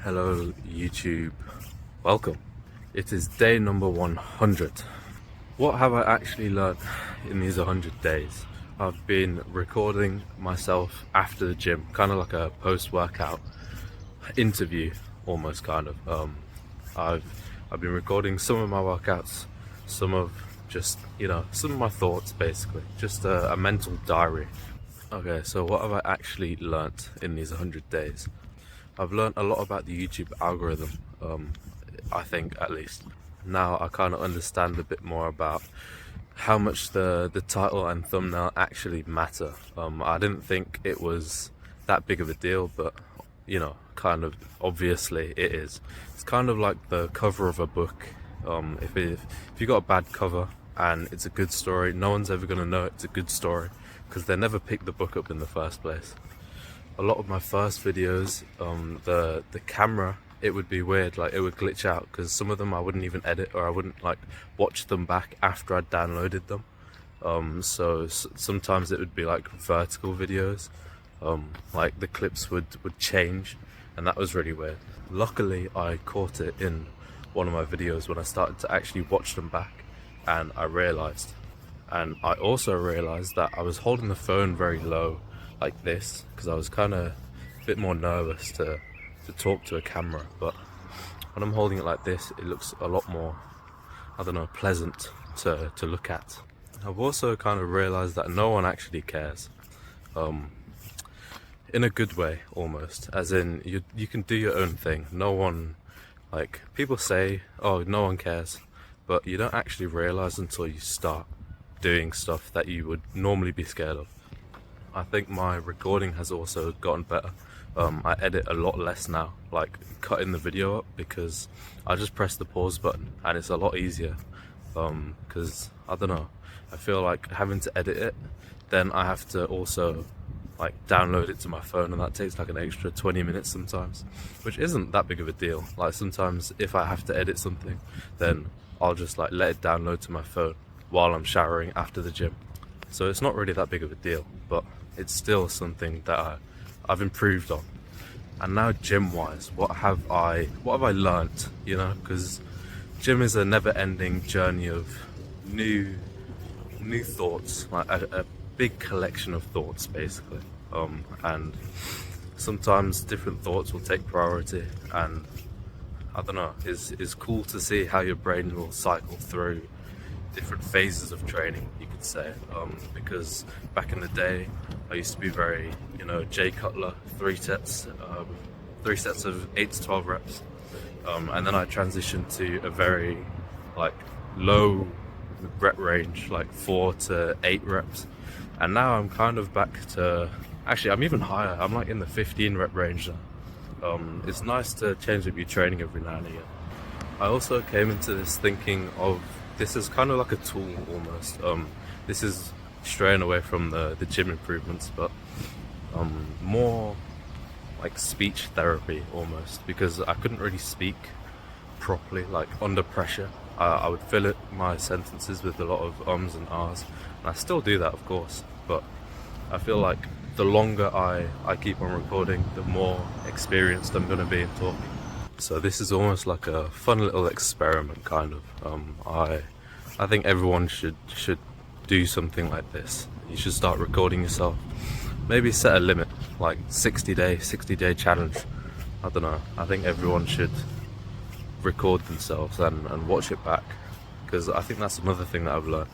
Hello YouTube, welcome. It is day number 100. What have I actually learned in these 100 days? I've been recording myself after the gym, kind of like a post-workout interview, almost kind of. I've been recording some of my workouts, some of just, some of my thoughts basically, just a mental diary. Okay, so what have I actually learnt in these 100 days? I've learned a lot about the YouTube algorithm, I think at least. Now I kind of understand a bit more about how much the title and thumbnail actually matter. I didn't think it was that big of a deal, but kind of obviously it is. It's kind of like the cover of a book. If you got a bad cover and it's a good story, no one's ever going to know it's a good story because they never picked the book up in the first place. A lot of my first videos, the camera, it would be weird, like it would glitch out because some of them I wouldn't even edit, or I wouldn't like watch them back after I'd downloaded them. Sometimes it would be like vertical videos, like the clips would change, and that was really weird. Luckily I caught it in one of my videos when I started to actually watch them back, and I also realized that I was holding the phone very low like this because I was kind of a bit more nervous to talk to a camera, but when I'm holding it like this it looks a lot more, I don't know, pleasant to look at. I've also kind of realized that no one actually cares, in a good way almost, as in you can do your own thing. No one, like people say, oh, no one cares, but you don't actually realize until you start doing stuff that you would normally be scared of. I think my recording has also gotten better. I edit a lot less now, like cutting the video up, because I just press the pause button and it's a lot easier. Because I don't know, I feel like having to edit it, then I have to also like download it to my phone, and that takes like an extra 20 minutes sometimes, which isn't that big of a deal. Like sometimes if I have to edit something, then I'll just like let it download to my phone while I'm showering after the gym. So it's not really that big of a deal, but it's still something that I've improved on. And now gym-wise, what have I learnt? Because gym is a never-ending journey of new thoughts, like a big collection of thoughts, basically. And sometimes different thoughts will take priority, and I don't know, it's cool to see how your brain will cycle through different phases of training, you could say, because back in the day I used to be very, Jay Cutler, three sets of 8 to 12 reps, and then I transitioned to a very like low rep range, like 4 to 8 reps, and now I'm kind of back to, actually I'm even higher, I'm like in the 15 rep range now. It's nice to change up your training every now and again. I also came into this thinking of this is kind of like a tool almost. This is straying away from the gym improvements, but more like speech therapy almost, because I couldn't really speak properly, like under pressure. I would fill it my sentences with a lot of ums and ahs, and I still do that, of course, but I feel like the longer I keep on recording, the more experienced I'm going to be in talking. So this is almost like a fun little experiment, kind of. I think everyone should do something like this. You should start recording yourself. Maybe set a limit, like 60 day challenge. I don't know. I think everyone should record themselves and watch it back, because I think that's another thing that I've learned,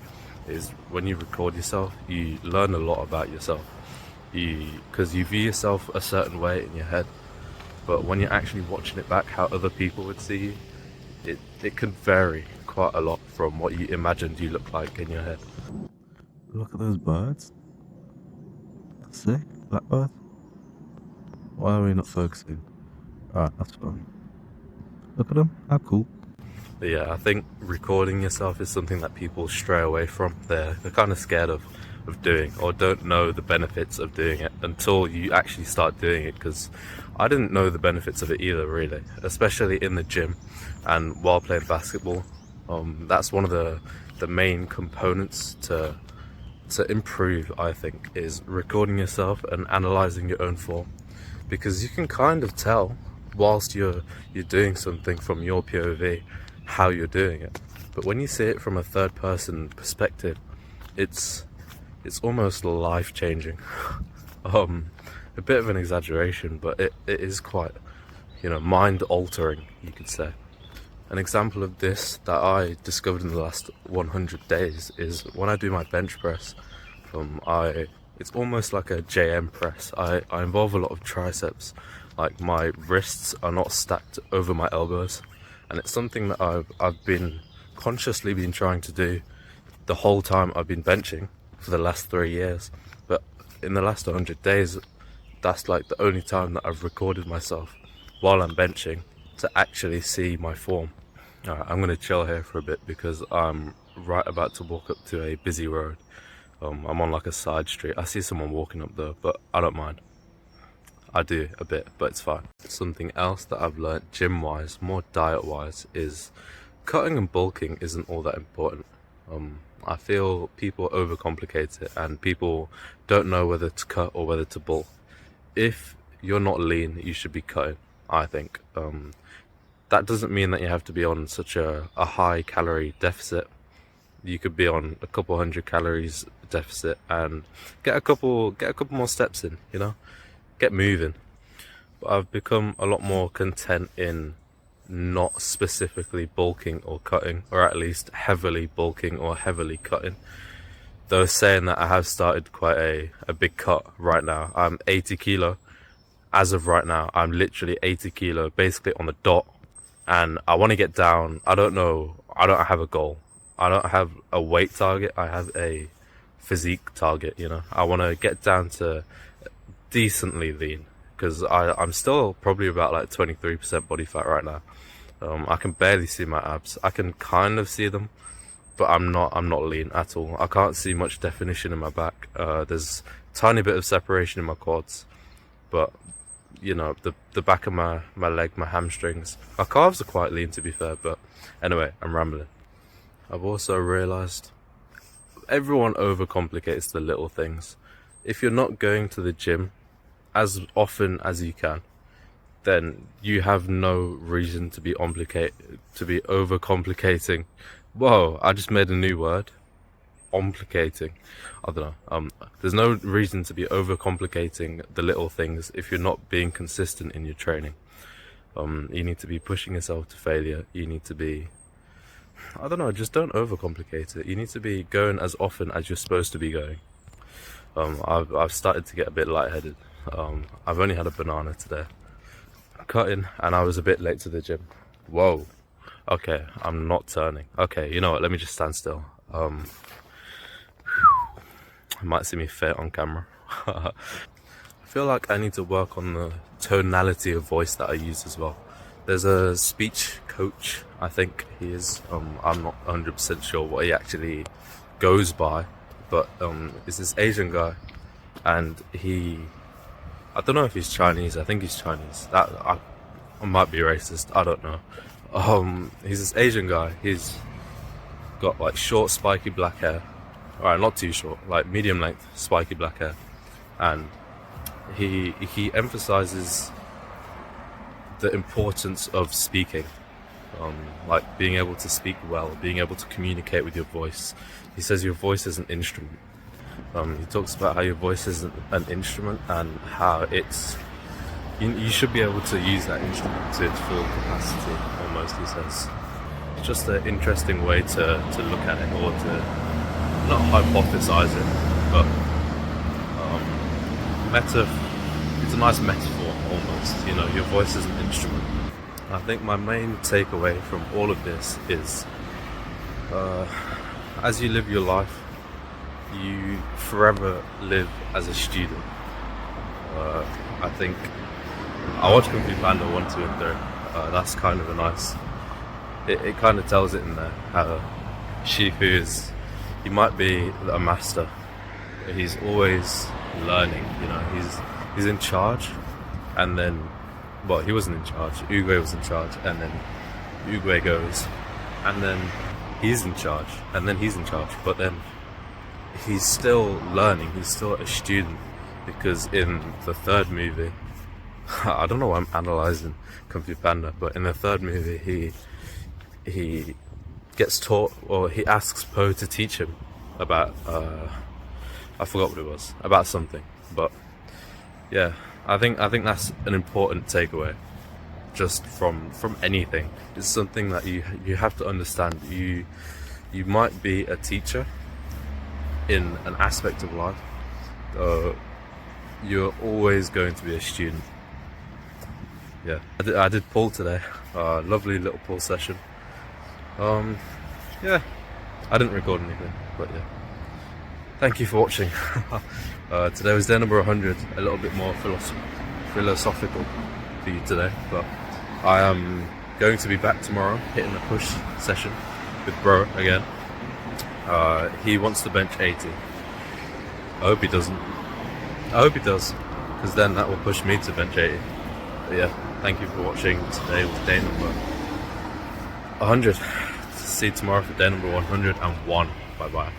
is when you record yourself, you learn a lot about yourself. Because you view yourself a certain way in your head, but when you're actually watching it back, how other people would see you, it can vary quite a lot from what you imagined you look like in your head. Look at those birds. Sick, blackbird. Why are we not focusing? Alright, that's fine. Look at them, how cool. But yeah, I think recording yourself is something that people stray away from. They're kind of scared of doing, or don't know the benefits of doing it until you actually start doing it, because I didn't know the benefits of it either, really, especially in the gym and while playing basketball. That's one of the main components to improve, I think, is recording yourself and analysing your own form, because you can kind of tell whilst you're doing something from your POV, how you're doing it. But when you see it from a third person perspective, it's almost life changing. A bit of an exaggeration, but it is quite, mind altering, you could say. An example of this that I discovered in the last 100 days is when I do my bench press. It's almost like a JM press. I involve a lot of triceps. Like, my wrists are not stacked over my elbows, and it's something that I've been consciously been trying to do the whole time I've been benching for the last 3 years. But in the last 100 days, that's like the only time that I've recorded myself while I'm benching to actually see my form. Alright, I'm gonna chill here for a bit because I'm right about to walk up to a busy road. I'm on like a side street. I see someone walking up there, but I don't mind. I do a bit, but it's fine. Something else that I've learnt gym-wise, more diet-wise, is cutting and bulking isn't all that important. I feel people overcomplicate it, and people don't know whether to cut or whether to bulk. If you're not lean, you should be cutting, I think. That doesn't mean that you have to be on such a high calorie deficit. You could be on a couple 100 calories deficit and get a couple more steps in, get moving. But I've become a lot more content in not specifically bulking or cutting, or at least heavily bulking or heavily cutting. Though saying that, I have started quite a big cut right now. I'm 80 kilo. As of right now, I'm literally 80 kilo, basically on the dot. And I want to get down. I don't have a goal. I don't have a weight target. I have a physique target, I want to get down to decently lean, because I'm still probably about like 23% body fat right now. I can barely see my abs. I can kind of see them, but I'm not lean at all. I can't see much definition in my back. There's a tiny bit of separation in my quads, but the back of my leg, my hamstrings, my calves are quite lean, to be fair. But anyway, I'm rambling. I've also realized everyone overcomplicates the little things. If you're not going to the gym as often as you can, then you have no reason to be overcomplicating. Whoa, I just made a new word. Complicating. I don't know. There's no reason to be overcomplicating the little things if you're not being consistent in your training. You need to be pushing yourself to failure. You need to be, I don't know, just don't overcomplicate it. You need to be going as often as you're supposed to be going. I've started to get a bit lightheaded. I've only had a banana today. Cutting, and I was a bit late to the gym. Whoa. Okay, I'm not turning. Okay, you know what? Let me just stand still. You might see me fail on camera. I feel like I need to work on the tonality of voice that I use as well. There's a speech coach, I think he is. I'm not 100% sure what he actually goes by, but it's this Asian guy, and I don't know if he's Chinese. I think he's Chinese. I might be racist. I don't know. He's this Asian guy. He's got like short, spiky black hair. Alright, not too short, like medium length, spiky black hair, and he emphasizes the importance of speaking, like being able to speak well, being able to communicate with your voice. He says your voice is an instrument. He talks about how your voice is an instrument, and how you should be able to use that instrument to its full capacity, almost, he says. It's just an interesting way to look at it, or to not hypothesize it, but it's a nice metaphor, almost. Your voice is an instrument. I think my main takeaway from all of this is, as you live your life, you forever live as a student. I think I watched Kung Fu Panda 1, 2 and 3. That's kind of a nice, it kind of tells it in there how Shifu he might be a master, but he's always learning. He's in charge, and then, well, he wasn't in charge. Oogway was in charge, and then Oogway goes, and then he's in charge, and then he's in charge. But then he's still learning. He's still a student, because in the third movie, I don't know why I'm analysing Kung Fu Panda, but in the third movie he gets taught, or he asks Po to teach him about I forgot what it was, about something. But yeah, I think that's an important takeaway just from anything. It's something that you have to understand. You might be a teacher in an aspect of life. You're always going to be a student. Yeah, I did pull today. Lovely little pull session. Yeah, I didn't record anything, but yeah. Thank you for watching. Today was day number 100. A little bit more philosophical for you today, but I am going to be back tomorrow, hitting a push session with Bro again. He wants to bench 80. I hope he doesn't. I hope he does, because then that will push me to bench 80. But yeah, thank you for watching. Today was day number 100. See you tomorrow for day number 101. Bye bye.